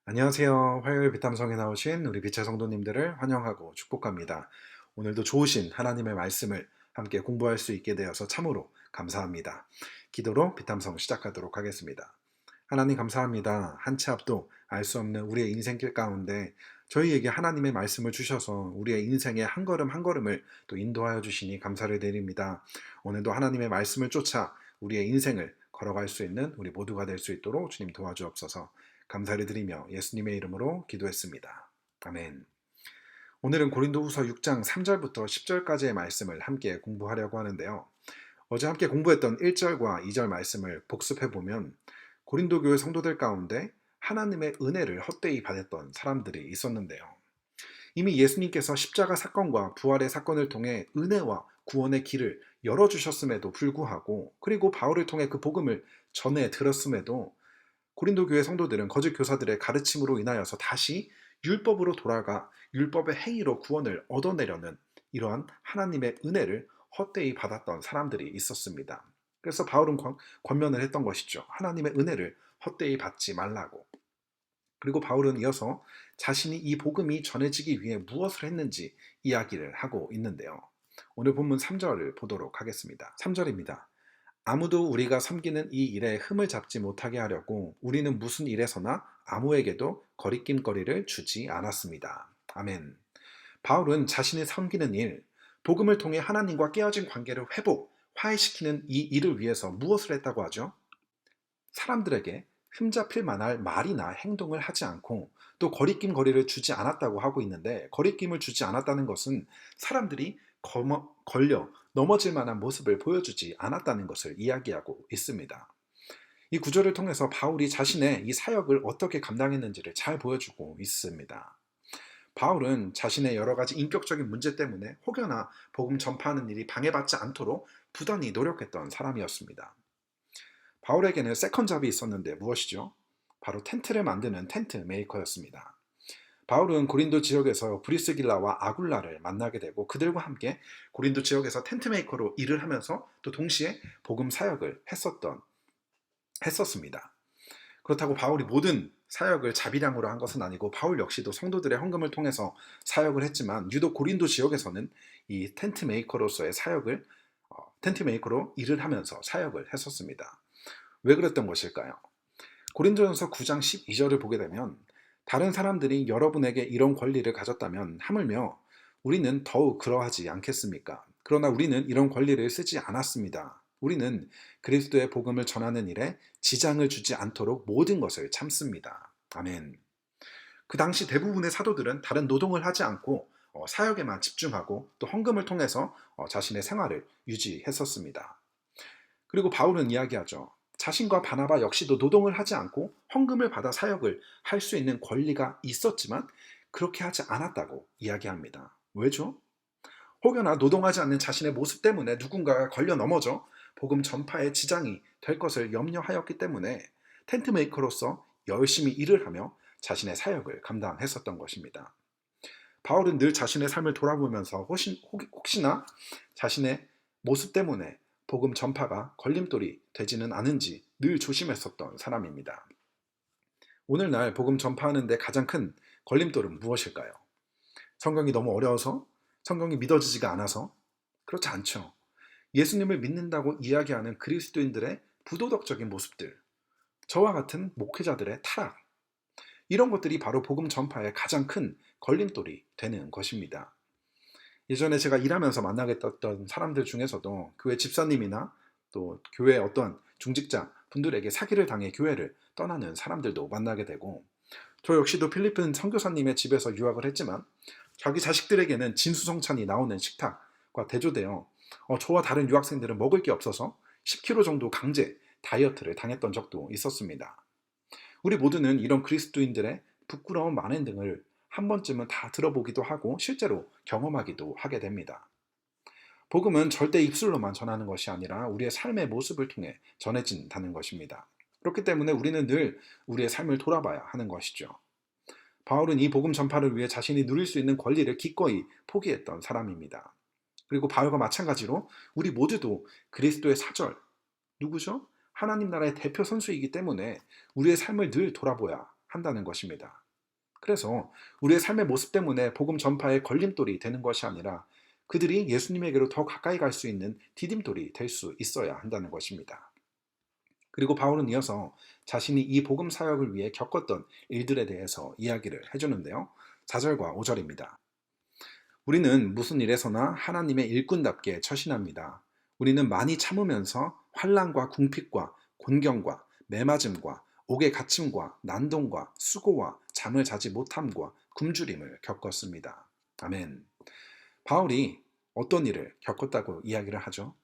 안녕하세요. 화요일 비탐성에 나오신 우리 비차 성도님들을 환영하고 축복합니다. 오늘도 좋으신 하나님의 말씀을 함께 공부할 수 있게 되어서 참으로 감사합니다. 기도로 비탐성 시작하도록 하겠습니다. 하나님 감사합니다. 한 치 앞도 알 수 없는 우리의 인생길 가운데 저희에게 하나님의 말씀을 주셔서 우리의 인생의 한 걸음 한 걸음을 또 인도하여 주시니 감사를 드립니다. 오늘도 하나님의 말씀을 쫓아 우리의 인생을 걸어갈 수 있는 우리 모두가 될 수 있도록 주님 도와주옵소서. 감사를 드리며 예수님의 이름으로 기도했습니다. 아멘. 오늘은 고린도후서 6장 3절부터 10절까지의 말씀을 함께 공부하려고 하는데요. 어제 함께 공부했던 1절과 2절 말씀을 복습해 보면 고린도 교회 성도들 가운데 하나님의 은혜를 헛되이 받았던 사람들이 있었는데요. 이미 예수님께서 십자가 사건과 부활의 사건을 통해 은혜와 구원의 길을 열어주셨음에도 불구하고, 그리고 바울을 통해 그 복음을 전해 들었음에도 고린도 교회 성도들은 거짓 교사들의 가르침으로 인하여서 다시 율법으로 돌아가 율법의 행위로 구원을 얻어내려는 이러한 하나님의 은혜를 헛되이 받았던 사람들이 있었습니다. 그래서 바울은 권면을 했던 것이죠. 하나님의 은혜를 헛되이 받지 말라고. 그리고 바울은 이어서 자신이 이 복음이 전해지기 위해 무엇을 했는지 이야기를 하고 있는데요. 오늘 본문 3절을 보도록 하겠습니다. 3절입니다. 아무도 우리가 섬기는 이 일에 흠을 잡지 못하게 하려고 우리는 무슨 일에서나 아무에게도 거리낌거리를 주지 않았습니다. 아멘. 바울은 자신이 섬기는 일, 복음을 통해 하나님과 깨어진 관계를 화해시키는 이 일을 위해서 무엇을 했다고 하죠? 사람들에게 흠잡힐 만할 말이나 행동을 하지 않고 또 거리낌거리를 주지 않았다고 하고 있는데, 거리낌을 주지 않았다는 것은 사람들이 걸려 넘어질 만한 모습을 보여주지 않았다는 것을 이야기하고 있습니다. 이 구절을 통해서 바울이 자신의 이 사역을 어떻게 감당했는지를 잘 보여주고 있습니다. 바울은 자신의 여러 가지 인격적인 문제 때문에 혹여나 복음 전파하는 일이 방해받지 않도록 부단히 노력했던 사람이었습니다. 바울에게는 세컨잡이 있었는데 무엇이죠? 바로 텐트를 만드는 텐트 메이커였습니다. 바울은 고린도 지역에서 브리스길라와 아굴라를 만나게 되고 그들과 함께 고린도 지역에서 텐트 메이커로 일을 하면서 또 동시에 복음 사역을 했었습니다. 그렇다고 바울이 모든 사역을 자비량으로 한 것은 아니고 바울 역시도 성도들의 헌금을 통해서 사역을 했지만, 유독 고린도 지역에서는 이 텐트 메이커로서의 텐트 메이커로 일을 하면서 사역을 했었습니다. 왜 그랬던 것일까요? 고린도전서 9장 12절을 보게 되면 다른 사람들이 여러분에게 이런 권리를 가졌다면 하물며 우리는 더욱 그러하지 않겠습니까? 그러나 우리는 이런 권리를 쓰지 않았습니다. 우리는 그리스도의 복음을 전하는 일에 지장을 주지 않도록 모든 것을 참습니다. 아멘. 그 당시 대부분의 사도들은 다른 노동을 하지 않고 사역에만 집중하고 또 헌금을 통해서 자신의 생활을 유지했었습니다. 그리고 바울은 이야기하죠. 자신과 바나바 역시도 노동을 하지 않고 헌금을 받아 사역을 할 수 있는 권리가 있었지만 그렇게 하지 않았다고 이야기합니다. 왜죠? 혹여나 노동하지 않는 자신의 모습 때문에 누군가가 걸려 넘어져 복음 전파에 지장이 될 것을 염려하였기 때문에 텐트 메이커로서 열심히 일을 하며 자신의 사역을 감당했었던 것입니다. 바울은 늘 자신의 삶을 돌아보면서 혹시나 자신의 모습 때문에 복음 전파가 걸림돌이 되지는 않은지 늘 조심했었던 사람입니다. 오늘날 복음 전파하는 데 가장 큰 걸림돌은 무엇일까요? 성경이 너무 어려워서? 성경이 믿어지지가 않아서? 그렇지 않죠. 예수님을 믿는다고 이야기하는 그리스도인들의 부도덕적인 모습들, 저와 같은 목회자들의 타락, 이런 것들이 바로 복음 전파의 가장 큰 걸림돌이 되는 것입니다. 예전에 제가 일하면서 만나게 됐던 사람들 중에서도 교회 집사님이나 또 교회 어떤 중직자 분들에게 사기를 당해 교회를 떠나는 사람들도 만나게 되고, 저 역시도 필리핀 선교사님의 집에서 유학을 했지만 자기 자식들에게는 진수성찬이 나오는 식탁과 대조되어 저와 다른 유학생들은 먹을 게 없어서 10kg 정도 강제 다이어트를 당했던 적도 있었습니다. 우리 모두는 이런 그리스도인들의 부끄러운 만행 등을 한 번쯤은 다 들어보기도 하고 실제로 경험하기도 하게 됩니다. 복음은 절대 입술로만 전하는 것이 아니라 우리의 삶의 모습을 통해 전해진다는 것입니다. 그렇기 때문에 우리는 늘 우리의 삶을 돌아봐야 하는 것이죠. 바울은 이 복음 전파를 위해 자신이 누릴 수 있는 권리를 기꺼이 포기했던 사람입니다. 그리고 바울과 마찬가지로 우리 모두도 그리스도의 사절, 누구죠? 하나님 나라의 대표 선수이기 때문에 우리의 삶을 늘 돌아보아야 한다는 것입니다. 그래서 우리의 삶의 모습 때문에 복음 전파에 걸림돌이 되는 것이 아니라 그들이 예수님에게로 더 가까이 갈 수 있는 디딤돌이 될 수 있어야 한다는 것입니다. 그리고 바울은 이어서 자신이 이 복음 사역을 위해 겪었던 일들에 대해서 이야기를 해주는데요. 4절과 5절입니다. 우리는 무슨 일에서나 하나님의 일꾼답게 처신합니다. 우리는 많이 참으면서 환난과 궁핍과 곤경과 매맞음과 옥에 갇힘과 난동과 수고와 잠을 자지 못함과 굶주림을 겪었습니다. 아멘. 바울이 어떤 일을 겪었다고 이야기를 하죠?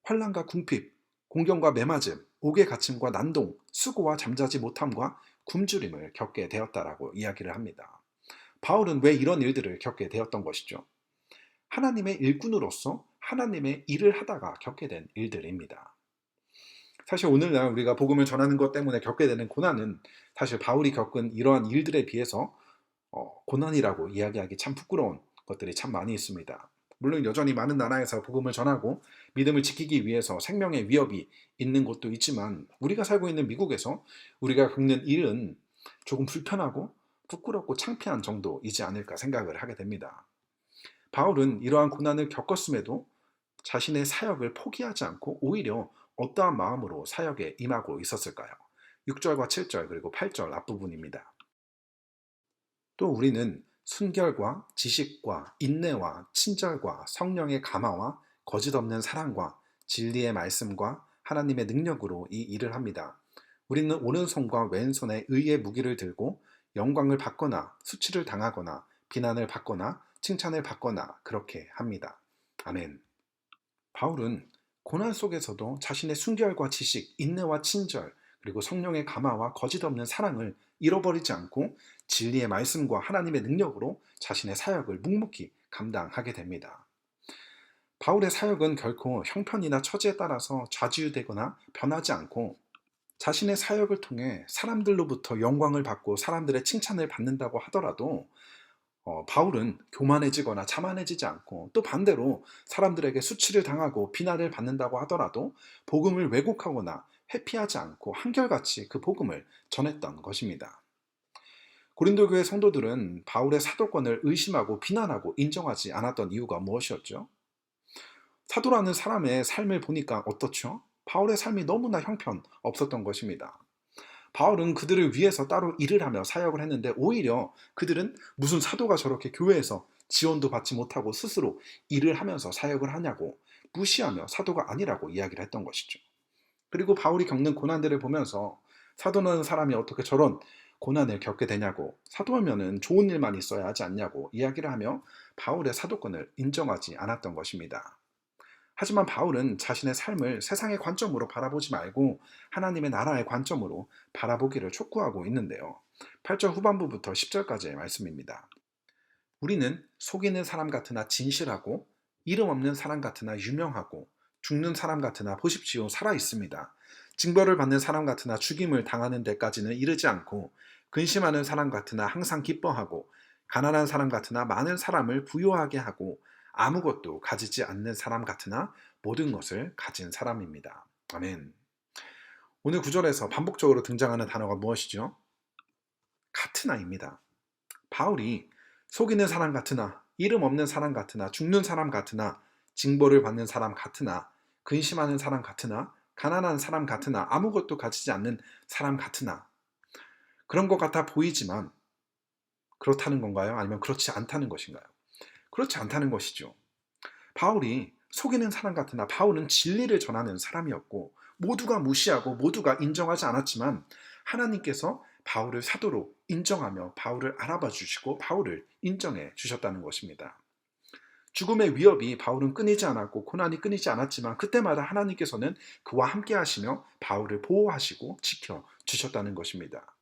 환난과 궁핍, 공경과 매맞음, 옥에 갇힘과 난동, 수고와 잠자지 못함과 굶주림을 겪게 되었다라고 이야기를 합니다. 바울은 왜 이런 일들을 겪게 되었던 것이죠? 하나님의 일꾼으로서 하나님의 일을 하다가 겪게 된 일들입니다. 사실 오늘날 우리가 복음을 전하는 것 때문에 겪게 되는 고난은 사실 바울이 겪은 이러한 일들에 비해서 고난이라고 이야기하기 참 부끄러운 것들이 참 많이 있습니다. 물론 여전히 많은 나라에서 복음을 전하고 믿음을 지키기 위해서 생명의 위협이 있는 곳도 있지만 우리가 살고 있는 미국에서 우리가 겪는 일은 조금 불편하고 부끄럽고 창피한 정도이지 않을까 생각을 하게 됩니다. 바울은 이러한 고난을 겪었음에도 자신의 사역을 포기하지 않고 오히려 어떠한 마음으로 사역에 임하고 있었을까요? 6절과 7절 그리고 8절 앞부분입니다. 또 우리는 순결과 지식과 인내와 친절과 성령의 감화와 거짓없는 사랑과 진리의 말씀과 하나님의 능력으로 이 일을 합니다. 우리는 오른손과 왼손에 의의 무기를 들고 영광을 받거나 수치를 당하거나 비난을 받거나 칭찬을 받거나 그렇게 합니다. 아멘. 바울은 고난 속에서도 자신의 순결과 지식, 인내와 친절, 그리고 성령의 감화와 거짓없는 사랑을 잃어버리지 않고 진리의 말씀과 하나님의 능력으로 자신의 사역을 묵묵히 감당하게 됩니다. 바울의 사역은 결코 형편이나 처지에 따라서 좌지우되거나 변하지 않고 자신의 사역을 통해 사람들로부터 영광을 받고 사람들의 칭찬을 받는다고 하더라도 바울은 교만해지거나 자만해지지 않고 또 반대로 사람들에게 수치를 당하고 비난을 받는다고 하더라도 복음을 왜곡하거나 회피하지 않고 한결같이 그 복음을 전했던 것입니다. 고린도 교회 성도들은 바울의 사도권을 의심하고 비난하고 인정하지 않았던 이유가 무엇이었죠? 사도라는 사람의 삶을 보니까 어떻죠? 바울의 삶이 너무나 형편 없었던 것입니다. 바울은 그들을 위해서 따로 일을 하며 사역을 했는데 오히려 그들은 무슨 사도가 저렇게 교회에서 지원도 받지 못하고 스스로 일을 하면서 사역을 하냐고 무시하며 사도가 아니라고 이야기를 했던 것이죠. 그리고 바울이 겪는 고난들을 보면서 사도라는 사람이 어떻게 저런 고난을 겪게 되냐고 사도하면은 좋은 일만 있어야 하지 않냐고 이야기를 하며 바울의 사도권을 인정하지 않았던 것입니다. 하지만 바울은 자신의 삶을 세상의 관점으로 바라보지 말고 하나님의 나라의 관점으로 바라보기를 촉구하고 있는데요. 8절 후반부부터 10절까지의 말씀입니다. 우리는 속이는 사람 같으나 진실하고 이름 없는 사람 같으나 유명하고 죽는 사람 같으나 보십시오 살아 있습니다. 징벌을 받는 사람 같으나 죽임을 당하는 데까지는 이르지 않고 근심하는 사람 같으나 항상 기뻐하고 가난한 사람 같으나 많은 사람을 부요하게 하고 아무것도 가지지 않는 사람 같으나 모든 것을 가진 사람입니다. 아멘. 오늘 구절에서 반복적으로 등장하는 단어가 무엇이죠? 같으나입니다. 바울이 속이는 사람 같으나 이름 없는 사람 같으나 죽는 사람 같으나 징벌을 받는 사람 같으나 근심하는 사람 같으나 가난한 사람 같으나 아무것도 가지지 않는 사람 같으나 그런 것 같아 보이지만 그렇다는 건가요? 아니면 그렇지 않다는 것인가요? 그렇지 않다는 것이죠. 바울이 속이는 사람 같으나 바울은 진리를 전하는 사람이었고 모두가 무시하고 모두가 인정하지 않았지만 하나님께서 바울을 사도로 인정하며 바울을 알아봐 주시고 바울을 인정해 주셨다는 것입니다. 죽음의 위협이 바울은 끊이지 않았고 고난이 끊이지 않았지만 그때마다 하나님께서는 그와 함께 하시며 바울을 보호하시고 지켜 주셨다는 것입니다.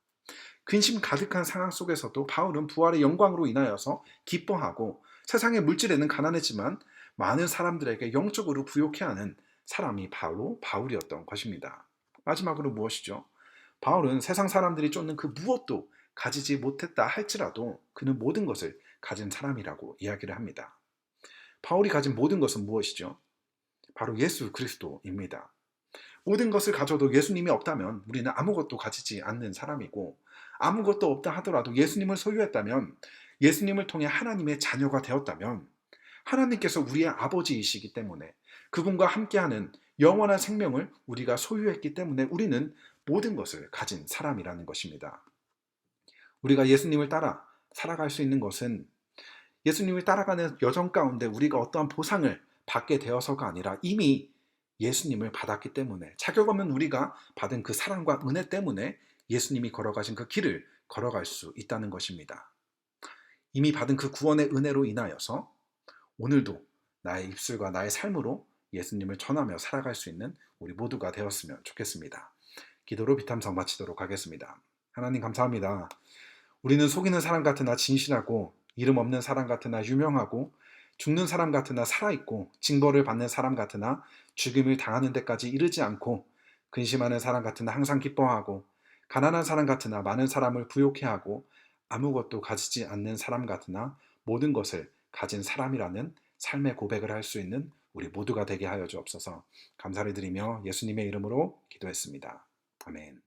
근심 가득한 상황 속에서도 바울은 부활의 영광으로 인하여서 기뻐하고 세상의 물질에는 가난했지만 많은 사람들에게 영적으로 부욕해 하는 사람이 바로 바울이었던 것입니다. 마지막으로 무엇이죠? 바울은 세상 사람들이 쫓는 그 무엇도 가지지 못했다 할지라도 그는 모든 것을 가진 사람이라고 이야기를 합니다. 바울이 가진 모든 것은 무엇이죠? 바로 예수 그리스도입니다. 모든 것을 가져도 예수님이 없다면 우리는 아무것도 가지지 않는 사람이고, 아무것도 없다 하더라도 예수님을 소유했다면, 예수님을 통해 하나님의 자녀가 되었다면, 하나님께서 우리의 아버지이시기 때문에 그분과 함께하는 영원한 생명을 우리가 소유했기 때문에 우리는 모든 것을 가진 사람이라는 것입니다. 우리가 예수님을 따라 살아갈 수 있는 것은 예수님을 따라가는 여정 가운데 우리가 어떠한 보상을 받게 되어서가 아니라 이미 예수님을 받았기 때문에, 자격 없는 우리가 받은 그 사랑과 은혜 때문에 예수님이 걸어가신 그 길을 걸어갈 수 있다는 것입니다. 이미 받은 그 구원의 은혜로 인하여서 오늘도 나의 입술과 나의 삶으로 예수님을 전하며 살아갈 수 있는 우리 모두가 되었으면 좋겠습니다. 기도로 비탐성 마치도록 하겠습니다. 하나님 감사합니다. 우리는 속이는 사람 같으나 진실하고, 이름 없는 사람 같으나 유명하고, 죽는 사람 같으나 살아있고, 징벌을 받는 사람 같으나 죽임을 당하는 데까지 이르지 않고, 근심하는 사람 같으나 항상 기뻐하고, 가난한 사람 같으나 많은 사람을 부욕해 하고, 아무것도 가지지 않는 사람 같으나 모든 것을 가진 사람이라는 삶의 고백을 할 수 있는 우리 모두가 되게 하여 주옵소서. 감사를 드리며 예수님의 이름으로 기도했습니다. 아멘.